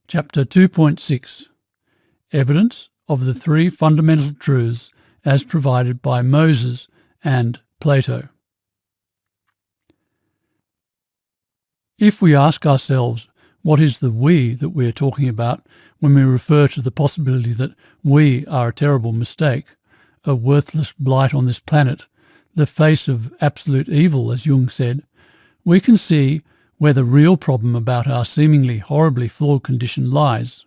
Chapter 2.6 Evidence of the three fundamental truths as provided by Moses and Plato. If we ask ourselves what is the we that we are talking about when we refer to the possibility that we are a terrible mistake, a worthless blight on this planet, the face of absolute evil, as Jung said, we can see where the real problem about our seemingly horribly flawed condition lies.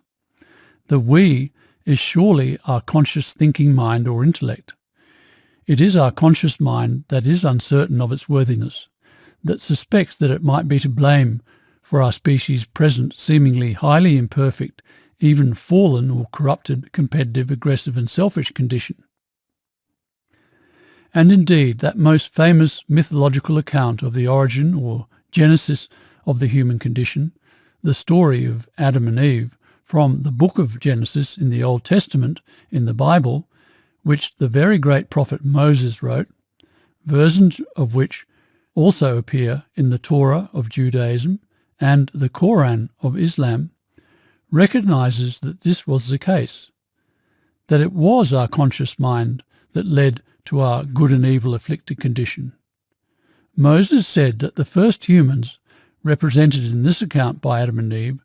The we is surely our conscious thinking mind or intellect. It is our conscious mind that is uncertain of its worthiness, that suspects that it might be to blame for our species' present seemingly highly imperfect, even fallen or corrupted, competitive, aggressive and selfish condition. And indeed, that most famous mythological account of the origin or genesis of the human condition, the story of Adam and Eve from the book of Genesis in the Old Testament in the Bible, which the very great prophet Moses wrote, versions of which also appear in the Torah of Judaism and the Quran of Islam, recognizes that this was the case, that it was our conscious mind that led to our good and evil afflicted condition. Moses said that the first humans, represented in this account by Adam and Eve,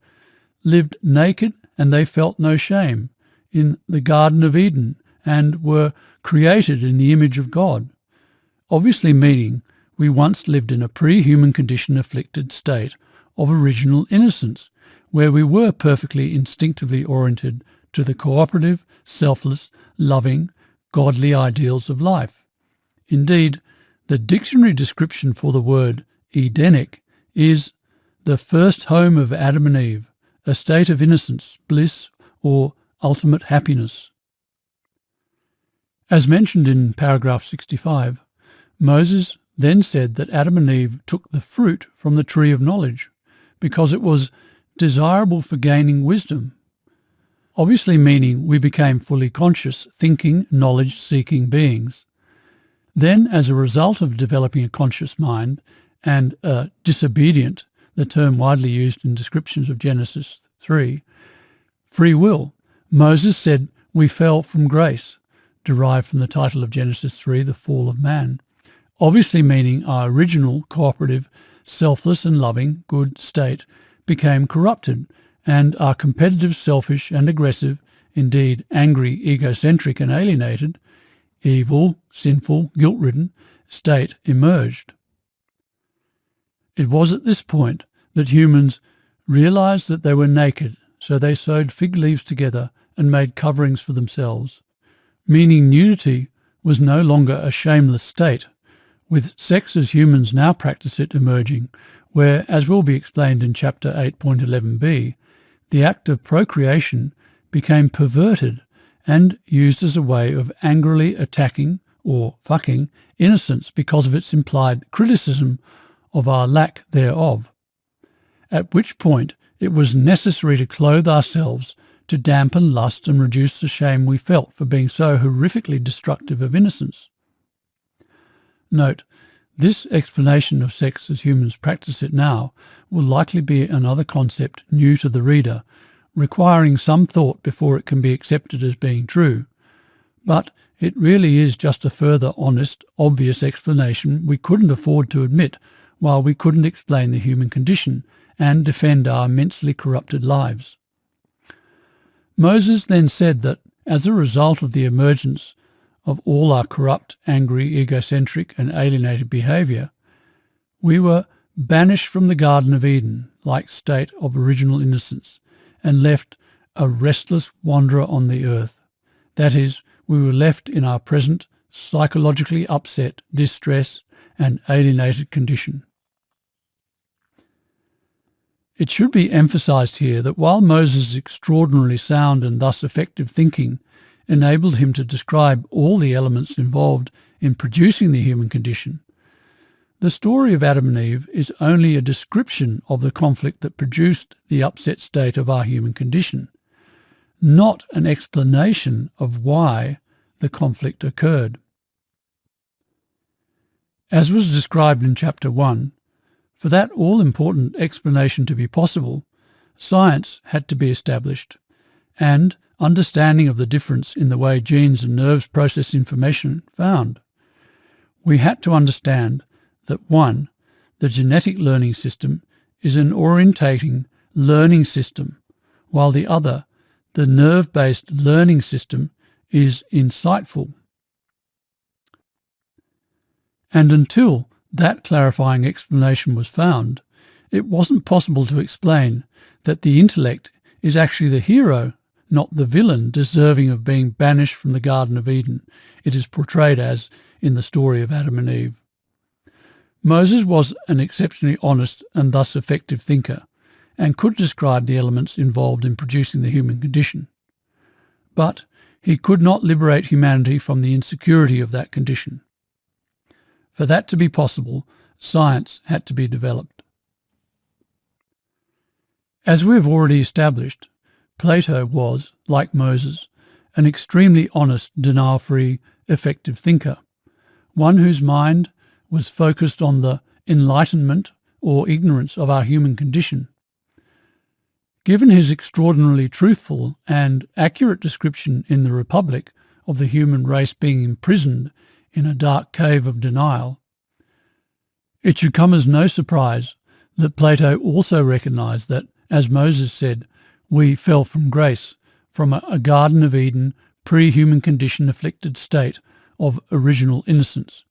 lived naked and they felt no shame in the Garden of Eden and were created in the image of God, obviously meaning we once lived in a pre-human condition afflicted state of original innocence, where we were perfectly instinctively oriented to the cooperative, selfless, loving, godly ideals of life. Indeed, the dictionary description for the word Edenic is the first home of Adam and Eve, a state of innocence, bliss, or ultimate happiness. As mentioned in paragraph 65, Moses then said that Adam and Eve took the fruit from the tree of knowledge because it was desirable for gaining wisdom, obviously meaning we became fully conscious, thinking, knowledge-seeking beings. Then, as a result of developing a conscious mind and disobedient, the term widely used in descriptions of Genesis 3, free will, Moses said we fell from grace, derived from the title of Genesis 3, the fall of man, obviously meaning our original cooperative, selfless and loving, good state became corrupted, and our competitive, selfish and aggressive, indeed angry, egocentric and alienated, evil, sinful, guilt-ridden state emerged. It was at this point that humans realized that they were naked, so they sewed fig leaves together and made coverings for themselves, meaning nudity was no longer a shameless state, with sex as humans now practice it emerging, where, as will be explained in chapter 8.11b, the act of procreation became perverted and used as a way of angrily attacking, or fucking, innocence because of its implied criticism of our lack thereof, at which point it was necessary to clothe ourselves to dampen lust and reduce the shame we felt for being so horrifically destructive of innocence. Note, this explanation of sex as humans practice it now will likely be another concept new to the reader, requiring some thought before it can be accepted as being true. But it really is just a further honest, obvious explanation we couldn't afford to admit while we couldn't explain the human condition and defend our immensely corrupted lives. Moses then said that, as a result of the emergence of all our corrupt, angry, egocentric and alienated behaviour, we were banished from the Garden of Eden, like state of original innocence, and left a restless wanderer on the earth. That is, we were left in our present psychologically upset, distressed and alienated condition. It should be emphasized here that while Moses' extraordinarily sound and thus effective thinking enabled him to describe all the elements involved in producing the human condition, the story of Adam and Eve is only a description of the conflict that produced the upset state of our human condition, not an explanation of why the conflict occurred. As was described in chapter 1, for that all-important explanation to be possible, science had to be established, and understanding of the difference in the way genes and nerves process information found. We had to understand that 1. The genetic learning system is an orientating learning system, while the other, the nerve-based learning system, is insightful. And until that clarifying explanation was found, it wasn't possible to explain that the intellect is actually the hero, not the villain deserving of being banished from the Garden of Eden it is portrayed as in the story of Adam and Eve. Moses was an exceptionally honest and thus effective thinker, and could describe the elements involved in producing the human condition. But he could not liberate humanity from the insecurity of that condition. For that to be possible, science had to be developed. As we have already established, Plato was, like Moses, an extremely honest, denial-free, effective thinker, one whose mind was focused on the enlightenment or ignorance of our human condition. Given his extraordinarily truthful and accurate description in the Republic of the human race being imprisoned in a dark cave of denial, it should come as no surprise that Plato also recognized that, as Moses said, we fell from grace, from a Garden of Eden, pre-human condition afflicted state of original innocence,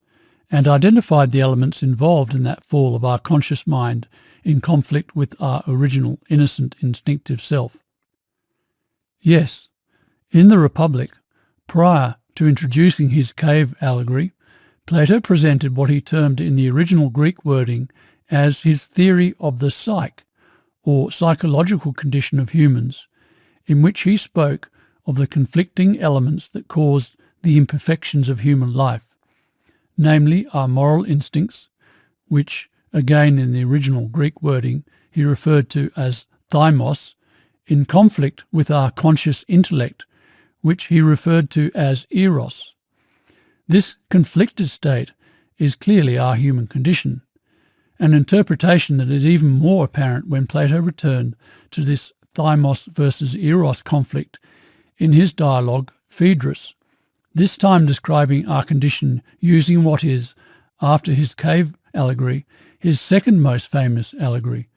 and identified the elements involved in that fall of our conscious mind in conflict with our original innocent instinctive self. Yes, in the Republic, prior to introducing his cave allegory, Plato presented what he termed in the original Greek wording as his theory of the psyche, or psychological condition of humans, in which he spoke of the conflicting elements that caused the imperfections of human life, namely our moral instincts, which, again in the original Greek wording, he referred to as thymos, in conflict with our conscious intellect, which he referred to as eros. This conflicted state is clearly our human condition, an interpretation that is even more apparent when Plato returned to this thymos versus eros conflict in his dialogue Phaedrus, this time describing our condition using what is, after his cave allegory, his second most famous allegory,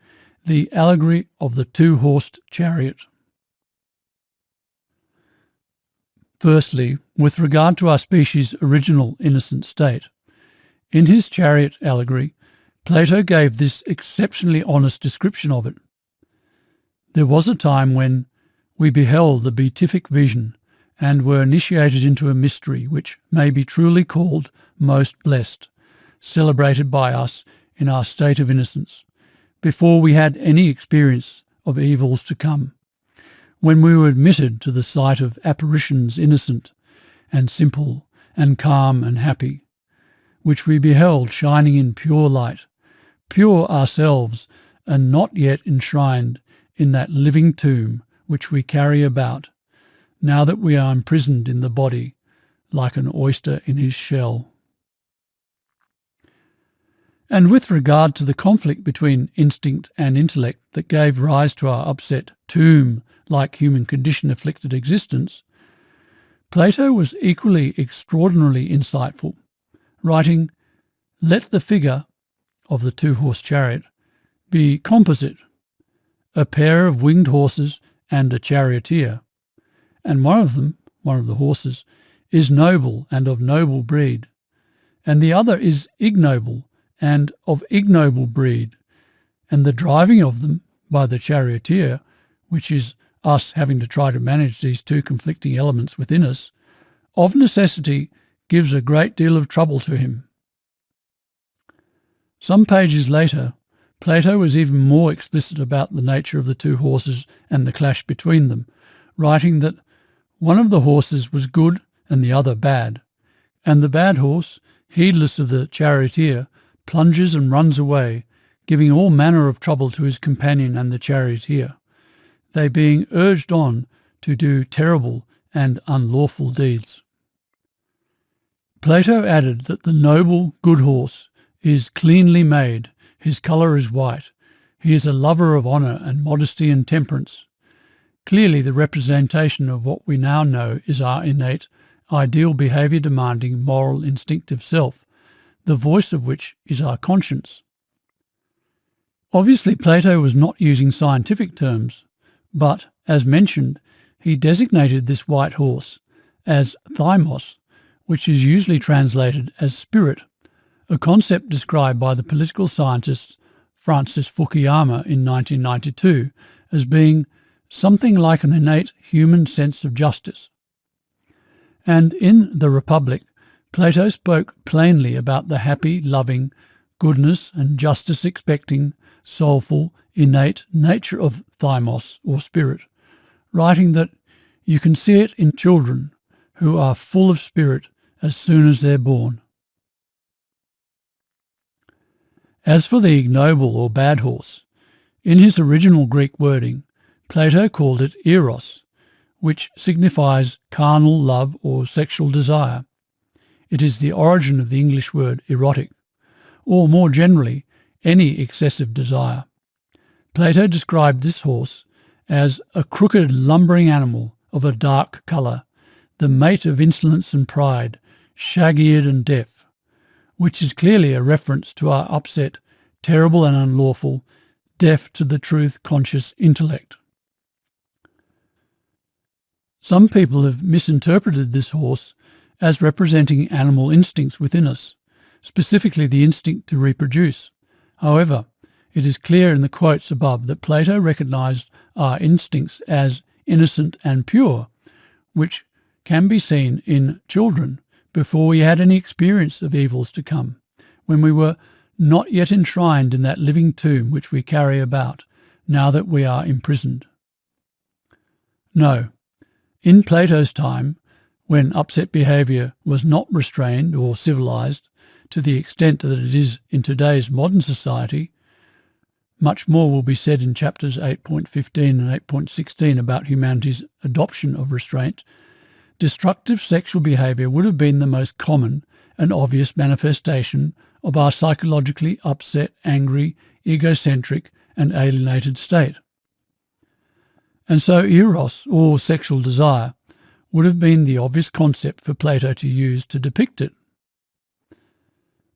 the allegory of the two-horsed chariot. Firstly, with regard to our species' original innocent state, in his chariot allegory, Plato gave this exceptionally honest description of it. There was a time when we beheld the beatific vision and were initiated into a mystery which may be truly called most blessed, celebrated by us in our state of innocence, before we had any experience of evils to come, when we were admitted to the sight of apparitions innocent and simple and calm and happy, which we beheld shining in pure light, pure ourselves and not yet enshrined in that living tomb which we carry about, now that we are imprisoned in the body like an oyster in his shell. And with regard to the conflict between instinct and intellect that gave rise to our upset tomb-like human condition-afflicted existence, Plato was equally extraordinarily insightful, writing, "Let the figure of the two-horse chariot be composite, a pair of winged horses and a charioteer, and one of the horses, is noble and of noble breed, and the other is ignoble and of ignoble breed, and the driving of them by the charioteer, which is us having to try to manage these two conflicting elements within us, of necessity gives a great deal of trouble to him." Some pages later, Plato was even more explicit about the nature of the two horses and the clash between them, writing that one of the horses was good and the other bad, and the bad horse, heedless of the charioteer, plunges and runs away, giving all manner of trouble to his companion and the charioteer, they being urged on to do terrible and unlawful deeds. Plato added that the noble, good horse is cleanly made, his colour is white, He is a lover of honour and modesty and temperance. Clearly the representation of what we now know is our innate, ideal behaviour demanding, moral, instinctive self, the voice of which is our conscience. Obviously Plato was not using scientific terms, but, as mentioned, he designated this white horse as thymos, which is usually translated as spirit, a concept described by the political scientist Francis Fukuyama in 1992 as being something like an innate human sense of justice. And in The Republic, Plato spoke plainly about the happy, loving, goodness and justice-expecting, soulful, innate nature of thymos or spirit, writing that you can see it in children who are full of spirit as soon as they're born. As for the ignoble or bad horse, in his original Greek wording, Plato called it eros, which signifies carnal love or sexual desire. It is the origin of the English word erotic, or more generally, any excessive desire. Plato described this horse as a crooked, lumbering animal of a dark colour, the mate of insolence and pride, shag-eared and deaf, which is clearly a reference to our upset, terrible and unlawful, deaf to the truth-conscious intellect. Some people have misinterpreted this horse as representing animal instincts within us, specifically the instinct to reproduce. However, it is clear in the quotes above that Plato recognized our instincts as innocent and pure, which can be seen in children before we had any experience of evils to come, when we were not yet enshrined in that living tomb which we carry about, now that we are imprisoned. No, in Plato's time, when upset behaviour was not restrained or civilised to the extent that it is in today's modern society, much more will be said in chapters 8.15 and 8.16 about humanity's adoption of restraint, destructive sexual behaviour would have been the most common and obvious manifestation of our psychologically upset, angry, egocentric and alienated state. And so eros, or sexual desire, would have been the obvious concept for Plato to use to depict it.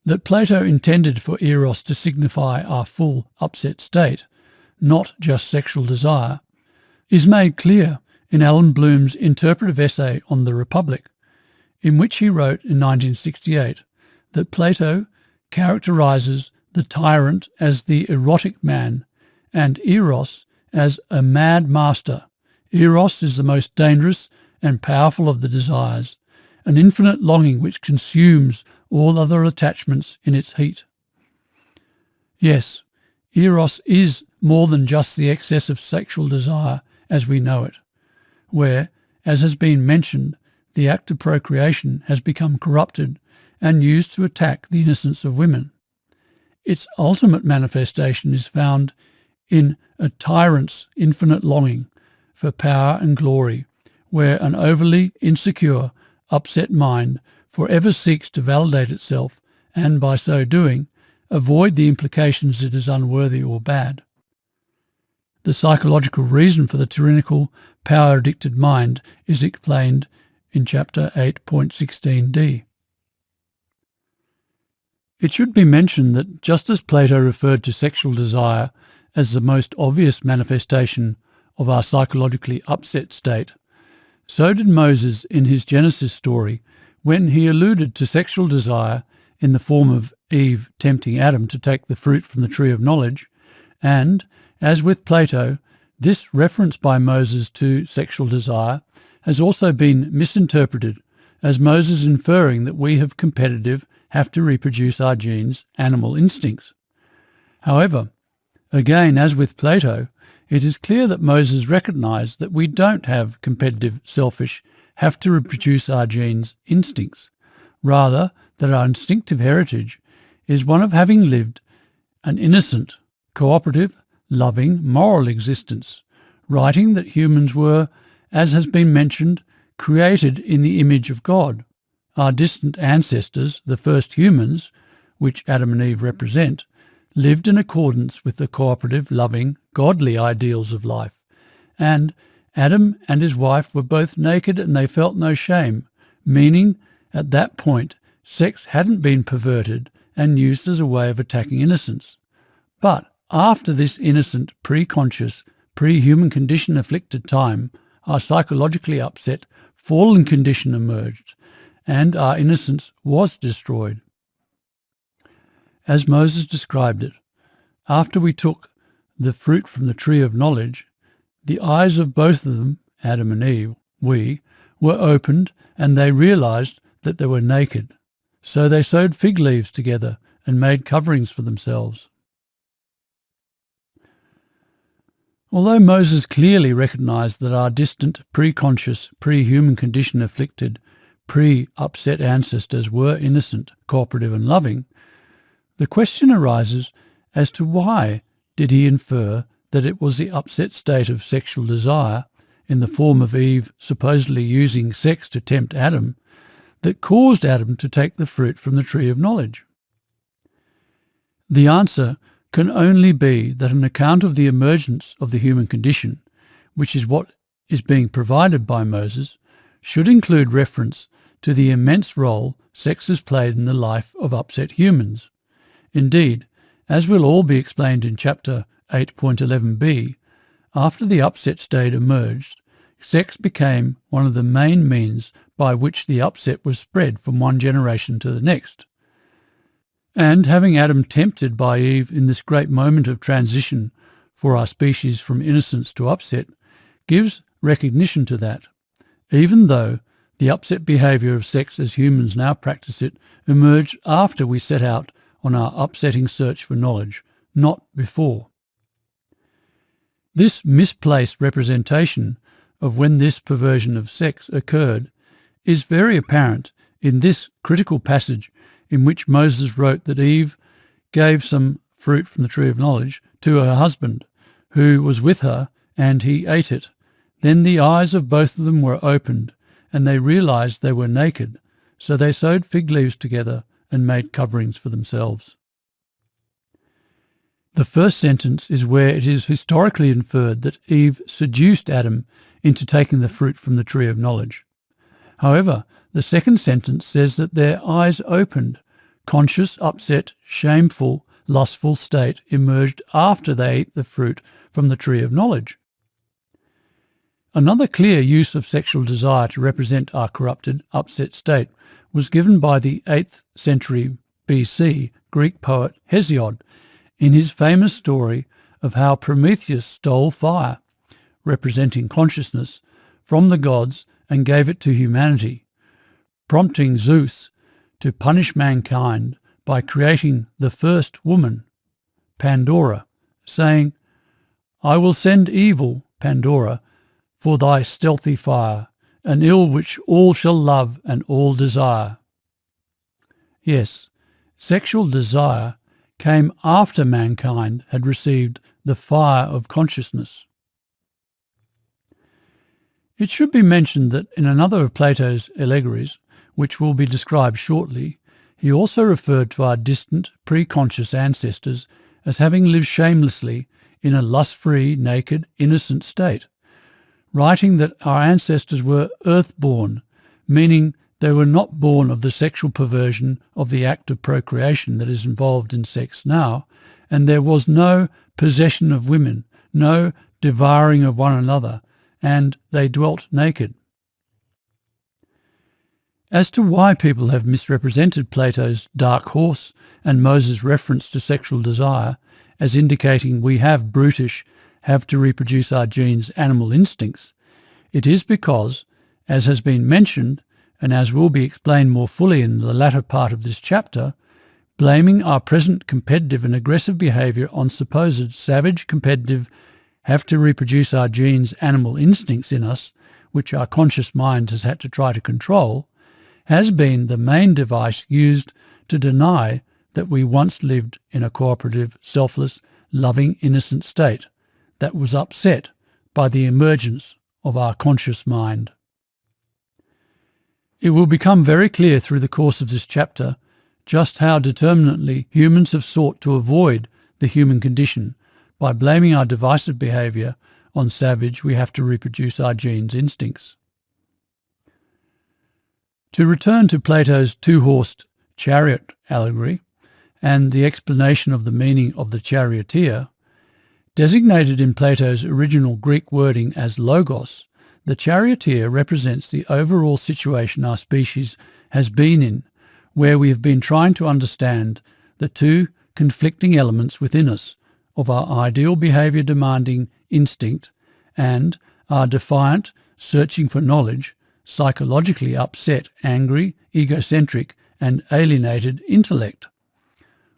That Plato intended for eros to signify our full upset state, not just sexual desire, is made clear in Alan Bloom's interpretive essay on the Republic, in which he wrote in 1968 that Plato characterises the tyrant as the erotic man and eros as a mad master. Eros is the most dangerous and powerful of the desires, an infinite longing which consumes all other attachments in its heat. Yes, eros is more than just the excess of sexual desire as we know it, where, as has been mentioned, the act of procreation has become corrupted and used to attack the innocence of women. Its ultimate manifestation is found in a tyrant's infinite longing for power and glory, where an overly insecure, upset mind forever seeks to validate itself and, by so doing, avoid the implications it is unworthy or bad. The psychological reason for the tyrannical, power-addicted mind is explained in chapter 8.16d. It should be mentioned that just as Plato referred to sexual desire as the most obvious manifestation of our psychologically upset state, so did Moses in his Genesis story when he alluded to sexual desire in the form of Eve tempting Adam to take the fruit from the tree of knowledge, and, as with Plato, this reference by Moses to sexual desire has also been misinterpreted as Moses inferring that we have to reproduce our genes, animal instincts. However, again, as with Plato, it is clear that Moses recognized that we don't have competitive, selfish, have to reproduce our genes instincts. Rather, that our instinctive heritage is one of having lived an innocent, cooperative, loving, moral existence, writing that humans were, as has been mentioned, created in the image of God. Our distant ancestors, the first humans, which Adam and Eve represent, lived in accordance with the cooperative, loving, godly ideals of life. And Adam and his wife were both naked and they felt no shame, meaning at that point sex hadn't been perverted and used as a way of attacking innocence. But after this innocent, pre-conscious, pre-human condition afflicted time, our psychologically upset, fallen condition emerged, and our innocence was destroyed. As Moses described it, after we took the fruit from the tree of knowledge, the eyes of both of them, Adam and Eve, were opened, and they realized that they were naked. So they sewed fig leaves together and made coverings for themselves. Although Moses clearly recognized that our distant, pre-conscious, pre-human condition afflicted, pre-upset ancestors were innocent, cooperative and loving, the question arises as to why did he infer that it was the upset state of sexual desire, in the form of Eve supposedly using sex to tempt Adam, that caused Adam to take the fruit from the tree of knowledge? The answer can only be that an account of the emergence of the human condition, which is what is being provided by Moses, should include reference to the immense role sex has played in the life of upset humans. Indeed, as will all be explained in chapter 8.11b, after the upset state emerged, sex became one of the main means by which the upset was spread from one generation to the next. And having Adam tempted by Eve in this great moment of transition for our species from innocence to upset gives recognition to that, even though the upset behaviour of sex as humans now practice it emerged after we set out on our upsetting search for knowledge, not before. This misplaced representation of when this perversion of sex occurred is very apparent in this critical passage in which Moses wrote that Eve gave some fruit from the tree of knowledge to her husband, who was with her, and he ate it. Then the eyes of both of them were opened, and they realized they were naked. So they sewed fig leaves together and made coverings for themselves. The first sentence is where it is historically inferred that Eve seduced Adam into taking the fruit from the tree of knowledge. However, the second sentence says that their eyes opened. Conscious, upset, shameful, lustful state emerged after they ate the fruit from the tree of knowledge. Another clear use of sexual desire to represent our corrupted, upset state was given by the 8th century BC Greek poet Hesiod in his famous story of how Prometheus stole fire, representing consciousness, from the gods and gave it to humanity, prompting Zeus to punish mankind by creating the first woman, Pandora, saying, "I will send evil, Pandora, for thy stealthy fire, an ill which all shall love and all desire." Yes, sexual desire came after mankind had received the fire of consciousness. It should be mentioned that in another of Plato's allegories, which will be described shortly, he also referred to our distant, pre-conscious ancestors as having lived shamelessly in a lust-free, naked, innocent state, writing that our ancestors were earth-born, meaning they were not born of the sexual perversion of the act of procreation that is involved in sex now, and there was no possession of women, no devouring of one another, and they dwelt naked. As to why people have misrepresented Plato's dark horse and Moses' reference to sexual desire as indicating we have brutish, have to reproduce our genes animal instincts, it is because, as has been mentioned, and as will be explained more fully in the latter part of this chapter, blaming our present competitive and aggressive behaviour on supposed savage, competitive, have to reproduce our genes animal instincts in us, which our conscious mind has had to try to control, has been the main device used to deny that we once lived in a cooperative, selfless, loving, innocent state that was upset by the emergence of our conscious mind. It will become very clear through the course of this chapter just how determinately humans have sought to avoid the human condition by blaming our divisive behaviour on savage, we have to reproduce our genes' instincts. To return to Plato's two-horsed chariot allegory and the explanation of the meaning of the charioteer, designated in Plato's original Greek wording as logos, the charioteer represents the overall situation our species has been in, where we have been trying to understand the two conflicting elements within us of our ideal behaviour demanding instinct and our defiant, searching for knowledge, psychologically upset, angry, egocentric and alienated intellect,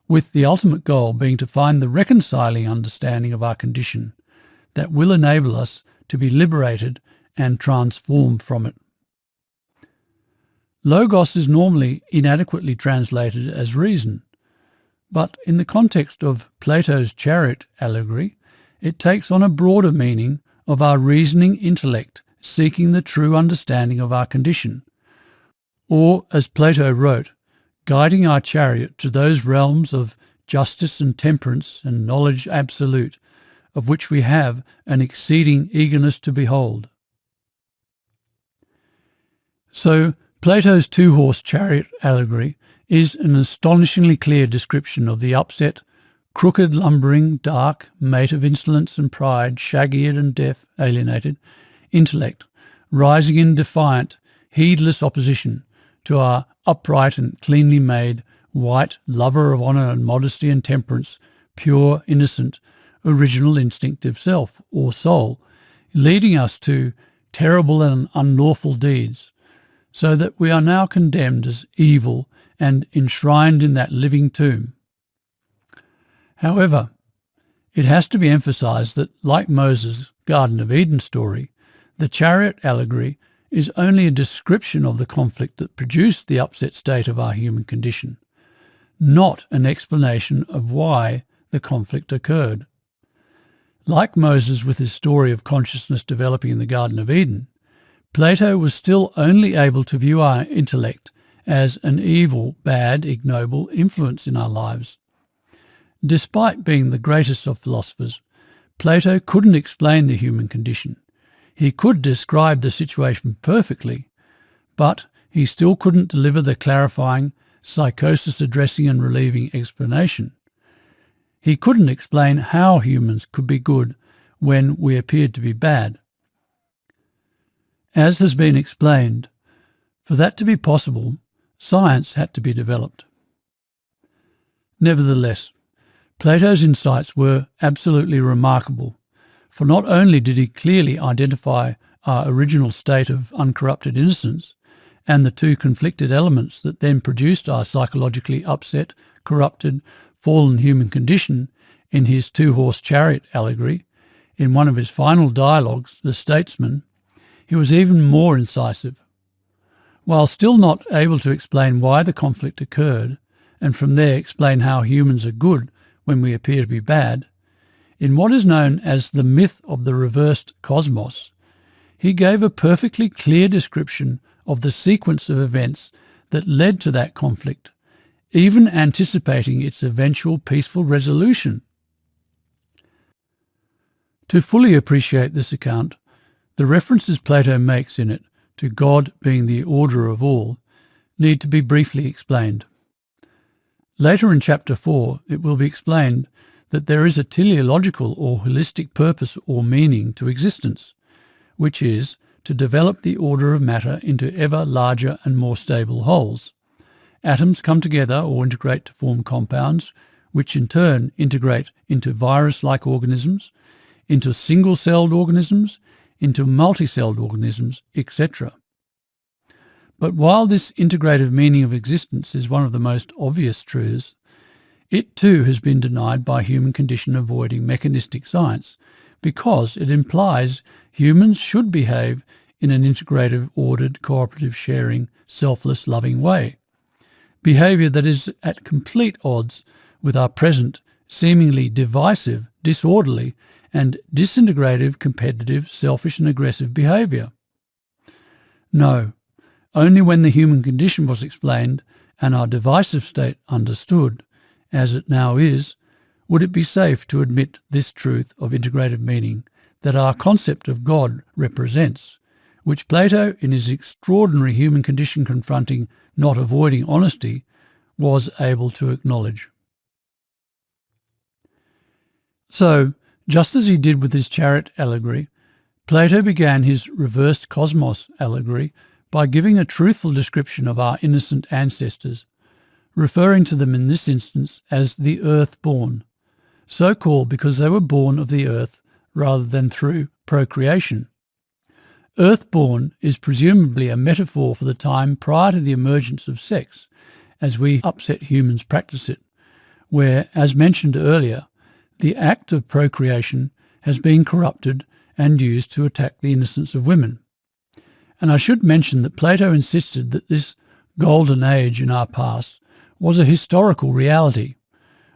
with the ultimate goal being to find the reconciling understanding of our condition that will enable us to be liberated and transformed from it. Logos is normally inadequately translated as reason, but in the context of Plato's chariot allegory, it takes on a broader meaning of our reasoning intellect seeking the true understanding of our condition, or, as Plato wrote, guiding our chariot to those realms of justice and temperance and knowledge absolute, of which we have an exceeding eagerness to behold. So, Plato's two-horse chariot allegory is an astonishingly clear description of the upset, crooked, lumbering, dark, mate of insolence and pride, shag-eared and deaf, alienated, intellect, rising in defiant, heedless opposition to our upright and cleanly made, white, lover of honour and modesty and temperance, pure, innocent, original instinctive self, or soul, leading us to terrible and unlawful deeds, so that we are now condemned as evil and enshrined in that living tomb. However, it has to be emphasised that, like Moses' Garden of Eden story, the chariot allegory is only a description of the conflict that produced the upset state of our human condition, not an explanation of why the conflict occurred. Like Moses with his story of consciousness developing in the Garden of Eden, Plato was still only able to view our intellect as an evil, bad, ignoble influence in our lives. Despite being the greatest of philosophers, Plato couldn't explain the human condition. He could describe the situation perfectly, but he still couldn't deliver the clarifying, psychosis-addressing and relieving explanation. He couldn't explain how humans could be good when we appeared to be bad. As has been explained, for that to be possible, science had to be developed. Nevertheless, Plato's insights were absolutely remarkable, for not only did he clearly identify our original state of uncorrupted innocence and the two conflicted elements that then produced our psychologically upset, corrupted, fallen human condition in his two-horse chariot allegory, in one of his final dialogues, The Statesman, he was even more incisive. While still not able to explain why the conflict occurred, and from there explain how humans are good when we appear to be bad, in what is known as the myth of the reversed cosmos, he gave a perfectly clear description of the sequence of events that led to that conflict, even anticipating its eventual peaceful resolution. To fully appreciate this account, the references Plato makes in it to God being the order of all need to be briefly explained. Later in chapter 4, it will be explained that there is a teleological or holistic purpose or meaning to existence, which is to develop the order of matter into ever larger and more stable wholes. Atoms come together or integrate to form compounds, which in turn integrate into virus-like organisms, into single-celled organisms, into multi-celled organisms, etc. But while this integrative meaning of existence is one of the most obvious truths, it too has been denied by human condition avoiding mechanistic science, because it implies humans should behave in an integrative, ordered, cooperative, sharing, selfless, loving way. Behaviour that is at complete odds with our present, seemingly divisive, disorderly, and disintegrative, competitive, selfish and aggressive behaviour. No, only when the human condition was explained and our divisive state understood, as it now is, would it be safe to admit this truth of integrative meaning that our concept of God represents, which Plato, in his extraordinary human condition confronting, not avoiding honesty, was able to acknowledge? So, just as he did with his chariot allegory, Plato began his reversed cosmos allegory by giving a truthful description of our innocent ancestors, referring to them in this instance as the earth-born, so called because they were born of the earth rather than through procreation. Earth-born is presumably a metaphor for the time prior to the emergence of sex, as we upset humans practice it, where, as mentioned earlier, the act of procreation has been corrupted and used to attack the innocence of women. And I should mention that Plato insisted that this golden age in our past was a historical reality,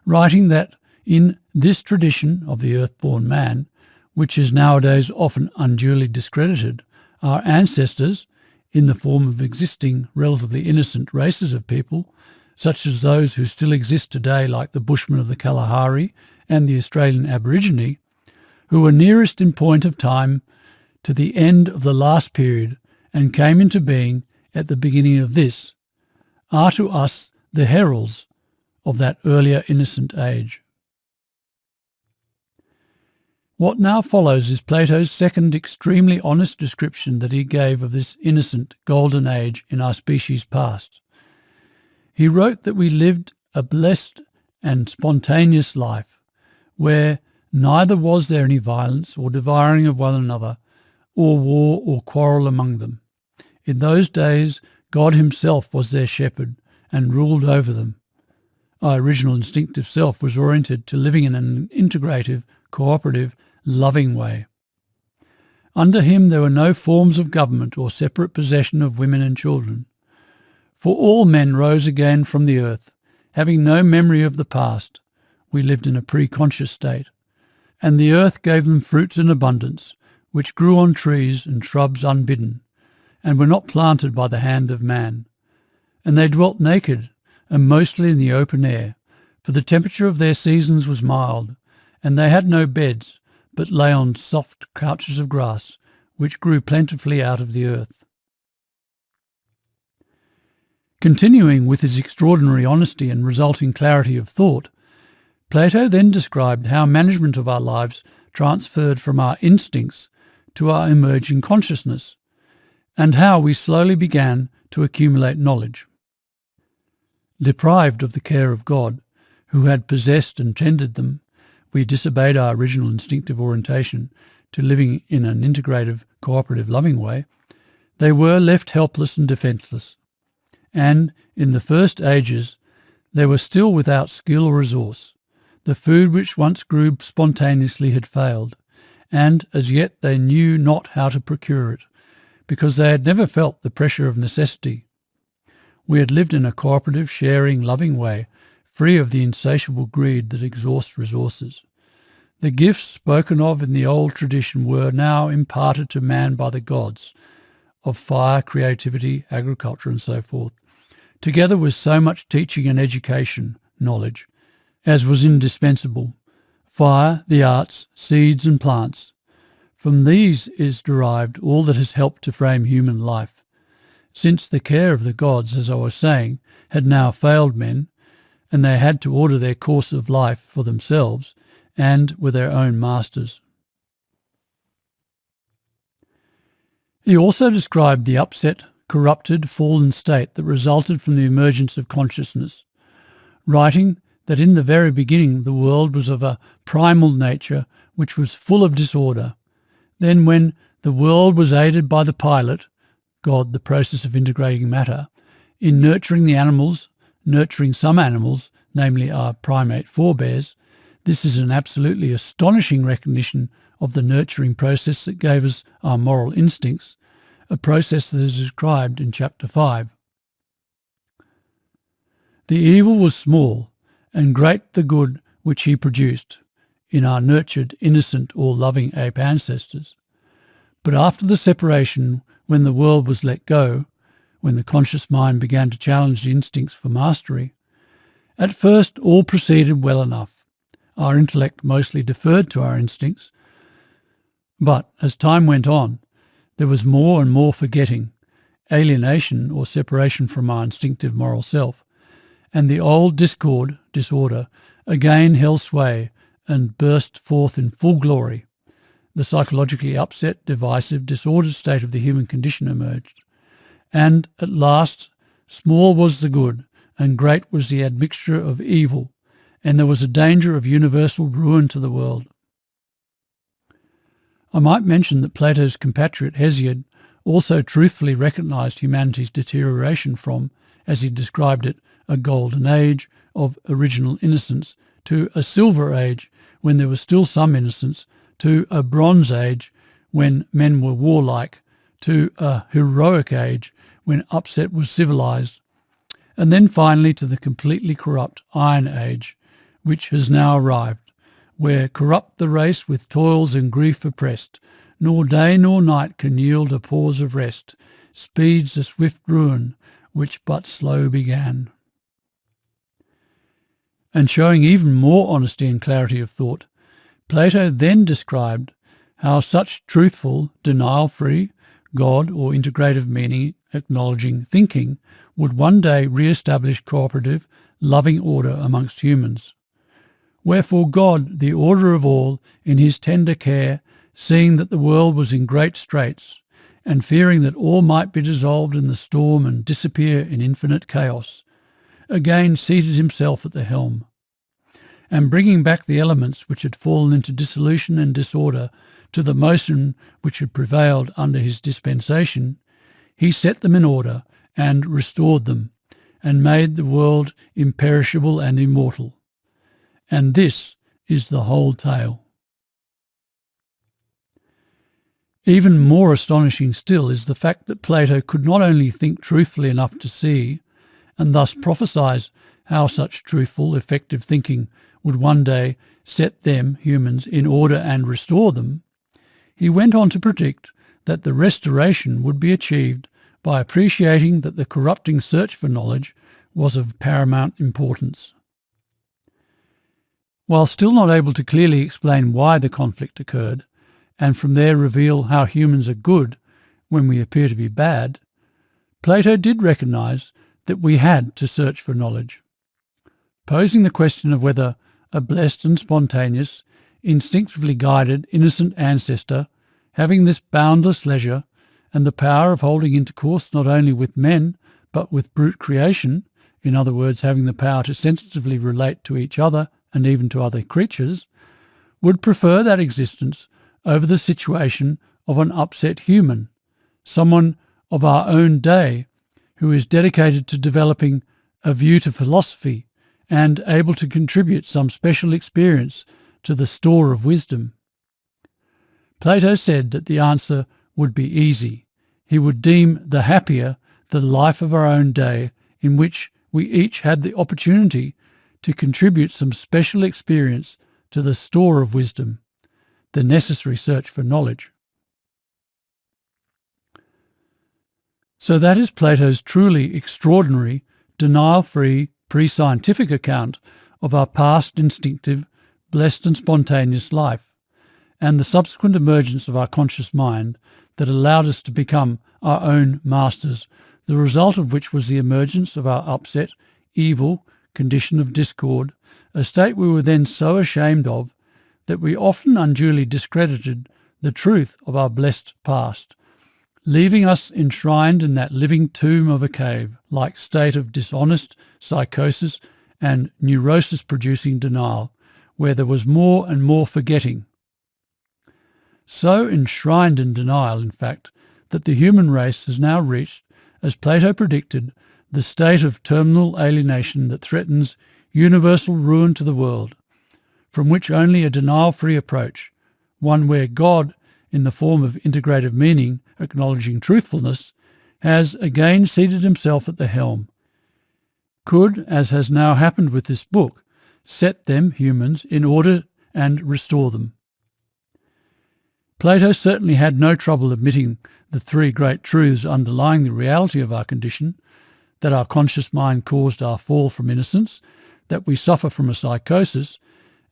writing that in this tradition of the earth-born man, which is nowadays often unduly discredited, our ancestors, in the form of existing relatively innocent races of people, such as those who still exist today like the Bushmen of the Kalahari and the Australian Aborigine, who were nearest in point of time to the end of the last period and came into being at the beginning of this, are to us the heralds of that earlier innocent age. What now follows is Plato's second extremely honest description that he gave of this innocent golden age in our species past. He wrote that we lived a blessed and spontaneous life, where neither was there any violence or devouring of one another, or war or quarrel among them. In those days God himself was their shepherd and ruled over them. Our original instinctive self was oriented to living in an integrative, cooperative, loving way. Under him there were no forms of government or separate possession of women and children. For all men rose again from the earth, having no memory of the past. We lived in a pre-conscious state. And the earth gave them fruits in abundance, which grew on trees and shrubs unbidden, and were not planted by the hand of man. And they dwelt naked, and mostly in the open air, for the temperature of their seasons was mild, and they had no beds, but lay on soft couches of grass, which grew plentifully out of the earth. Continuing with his extraordinary honesty and resulting clarity of thought, Plato then described how management of our lives transferred from our instincts to our emerging consciousness, and how we slowly began to accumulate knowledge. Deprived of the care of God, who had possessed and tended them, we disobeyed our original instinctive orientation to living in an integrative, cooperative, loving way. They were left helpless and defenceless, and in the first ages they were still without skill or resource. The food which once grew spontaneously had failed, and as yet they knew not how to procure it, because they had never felt the pressure of necessity. We had lived in a cooperative, sharing, loving way, free of the insatiable greed that exhausts resources. The gifts spoken of in the old tradition were now imparted to man by the gods, of fire, creativity, agriculture, and so forth, together with so much teaching and education, knowledge, as was indispensable: fire, the arts, seeds and plants. From these is derived all that has helped to frame human life. Since the care of the gods, as I was saying, had now failed men, and they had to order their course of life for themselves and were their own masters. He also described the upset, corrupted, fallen state that resulted from the emergence of consciousness, writing that in the very beginning the world was of a primal nature which was full of disorder. Then when the world was aided by the pilot, God, the process of integrating matter, in nurturing the animals, nurturing some animals, namely our primate forebears, this is an absolutely astonishing recognition of the nurturing process that gave us our moral instincts, a process that is described in chapter 5. The evil was small, and great the good which he produced in our nurtured, innocent or loving ape ancestors. But after the separation, when the world was let go, when the conscious mind began to challenge the instincts for mastery, at first all proceeded well enough, our intellect mostly deferred to our instincts. But as time went on, there was more and more forgetting, alienation or separation from our instinctive moral self, and the old disorder, again held sway and burst forth in full glory. The psychologically upset, divisive, disordered state of the human condition emerged. And at last, small was the good, and great was the admixture of evil, and there was a danger of universal ruin to the world. I might mention that Plato's compatriot Hesiod also truthfully recognised humanity's deterioration from, as he described it, a golden age of original innocence to a silver age when there was still some innocence, to a bronze age when men were warlike, to a heroic age when upset was civilised, and then finally to the completely corrupt Iron Age, which has now arrived, where corrupt the race with toils and grief oppressed, nor day nor night can yield a pause of rest, speeds the swift ruin which but slow began. And showing even more honesty and clarity of thought, Plato then described how such truthful, denial-free, God or integrative meaning acknowledging thinking would one day re-establish cooperative, loving order amongst humans. Wherefore God, the order of all, in his tender care, seeing that the world was in great straits, and fearing that all might be dissolved in the storm and disappear in infinite chaos, again seated himself at the helm. And bringing back the elements which had fallen into dissolution and disorder to the motion which had prevailed under his dispensation, he set them in order and restored them, and made the world imperishable and immortal. And this is the whole tale. Even more astonishing still is the fact that Plato could not only think truthfully enough to see, and thus prophesize how such truthful, effective thinking would one day set them, humans, in order and restore them, he went on to predict that the restoration would be achieved by appreciating that the corrupting search for knowledge was of paramount importance. While still not able to clearly explain why the conflict occurred, and from there reveal how humans are good when we appear to be bad, Plato did recognize that we had to search for knowledge, posing the question of whether a blessed and spontaneous, instinctively guided, innocent ancestor, having this boundless leisure and the power of holding intercourse not only with men but with brute creation, in other words, having the power to sensitively relate to each other and even to other creatures, would prefer that existence over the situation of an upset human, someone of our own day who is dedicated to developing a view to philosophy and able to contribute some special experience to the store of wisdom. Plato said that the answer would be easy. He would deem the happier the life of our own day in which we each had the opportunity to contribute some special experience to the store of wisdom, the necessary search for knowledge. So that is Plato's truly extraordinary, denial-free, pre-scientific account of our past instinctive, blessed and spontaneous life, and the subsequent emergence of our conscious mind that allowed us to become our own masters, the result of which was the emergence of our upset, evil condition of discord, a state we were then so ashamed of that we often unduly discredited the truth of our blessed past, leaving us enshrined in that living tomb of a cave-like state of dishonest psychosis and neurosis-producing denial, where there was more and more forgetting. So enshrined in denial, in fact, that the human race has now reached, as Plato predicted, the state of terminal alienation that threatens universal ruin to the world, from which only a denial-free approach, one where God, in the form of integrative meaning, acknowledging truthfulness, has again seated himself at the helm, could, as has now happened with this book, set them, humans, in order and restore them. Plato certainly had no trouble admitting the three great truths underlying the reality of our condition, that our conscious mind caused our fall from innocence, that we suffer from a psychosis,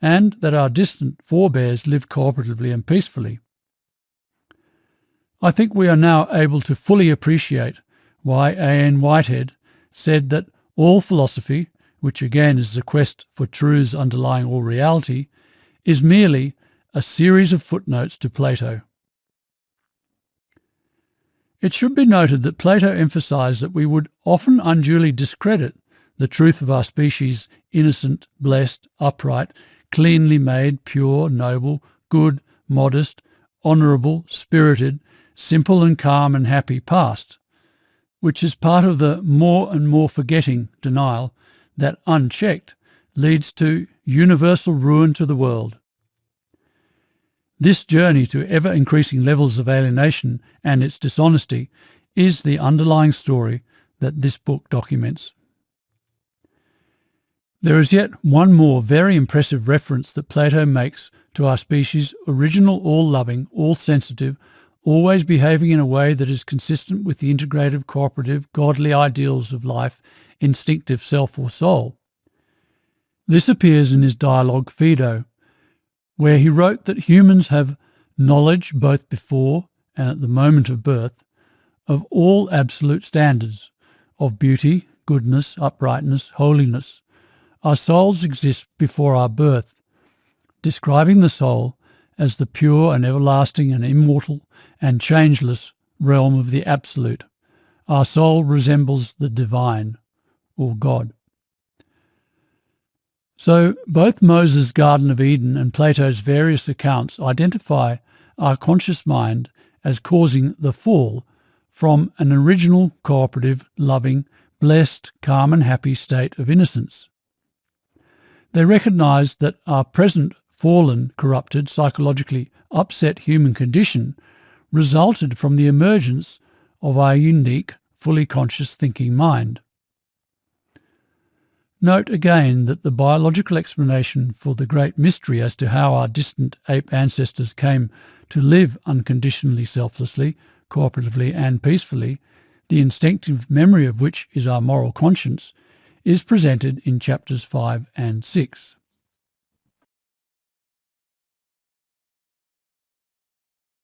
and that our distant forebears lived cooperatively and peacefully. I think we are now able to fully appreciate why A.N. Whitehead said that all philosophy, which again is the quest for truths underlying all reality, is merely a series of footnotes to Plato. It should be noted that Plato emphasized that we would often unduly discredit the truth of our species innocent, blessed, upright, cleanly made, pure, noble, good, modest, honourable, spirited, simple and calm and happy past, which is part of the more and more forgetting denial that, unchecked, leads to universal ruin to the world. This journey to ever-increasing levels of alienation and its dishonesty is the underlying story that this book documents. There is yet one more very impressive reference that Plato makes to our species' original all-loving, all-sensitive, always behaving in a way that is consistent with the integrative, cooperative, godly ideals of life, instinctive self or soul. This appears in his dialogue Phaedo, where he wrote that humans have knowledge both before and at the moment of birth of all absolute standards of beauty, goodness, uprightness, holiness. Our souls exist before our birth, describing the soul as the pure and everlasting and immortal and changeless realm of the absolute. Our soul resembles the divine, or God. So both Moses' Garden of Eden and Plato's various accounts identify our conscious mind as causing the fall from an original, cooperative, loving, blessed, calm and happy state of innocence. They recognise that our present fallen, corrupted, psychologically upset human condition resulted from the emergence of our unique, fully conscious thinking mind. Note again that the biological explanation for the great mystery as to how our distant ape ancestors came to live unconditionally, selflessly, cooperatively and peacefully, the instinctive memory of which is our moral conscience, is presented in chapters 5 and 6.